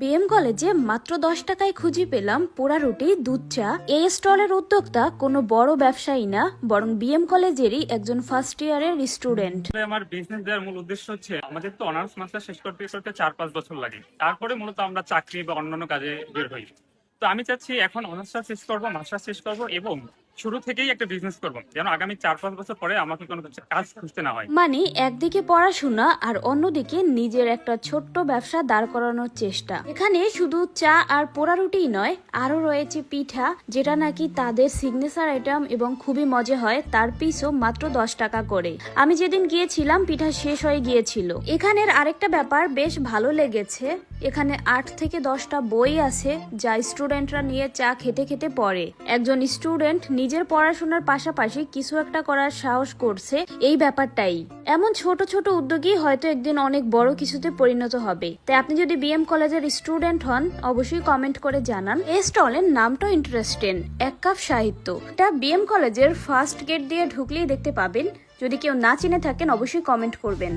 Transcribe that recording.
BM কলেজে মাত্র 10 টাকায় খুঁজে পেলাম পোড়া রুটি দুধ চা। এই স্টলের উদ্যোক্তা কোনো বড় ব্যবসায়ী না, বরং বিএম কলেজেরই একজন ফার্স্ট ইয়ারের স্টুডেন্ট। আমার বিজনেস দেওয়ার মূল উদ্দেশ্য হচ্ছে আমাদের তো অনার্স মাস্টার শেষ করতে করতে 4-5 বছর লাগে, তারপরে মূলত আমরা চাকরি বা অন্যান্য কাজে বের হই। তো আমি চাচ্ছি এখন অনার্সটা শেষ করবো, মাস্টার শেষ করবো এবং শুরু থেকেই একটা বিজনেস করবো, যেন আগামী 4-5 বছর পরে আমাকে কোনো কাজ খুঁজতে না হয়। মানে একদিকে পড়াশোনা আর অন্যদিকে নিজের একটা ছোট্ট ব্যবসা দাঁড় করানোর চেষ্টা। এখানে শুধু চা আর পোড়া রুটিই নয়, আরো রয়েছে পিঠা, যেটা নাকি তাদের সিগনেচার আইটেম এবং খুবই মজা হয়। তার পিছও মাত্র 10 টাকা করে। আমি যেদিন গিয়েছিলাম পিঠা শেষ হয়ে গিয়েছিল। এখানের আরেকটা ব্যাপার বেশ ভালো লেগেছে, এখানে 8 থেকে 10টা বই আছে যা স্টুডেন্টরা নিয়ে চা খেতে খেতে পড়ে। একজন স্টুডেন্ট নিজের পড়াশোনার পাশাপাশি কিছু একটা করার সাহস করছে, এই ব্যাপারটাই। এমন ছোট ছোট উদ্যোগই হয়তো একদিন অনেক বড় কিছুতে পরিণত হবে। তাই আপনি যদি বিএম কলেজের স্টুডেন্ট হন, অবশ্যই কমেন্ট করে জানান। এই স্টলের নামটাও ইন্টারেস্টিং, এক কাপ সাহিত্য। এটা বিএম কলেজের ফার্স্ট গেট দিয়ে ঢুকলেই দেখতে পাবেন। যদি কেউ না চিনে থাকেন অবশ্যই কমেন্ট করবেন।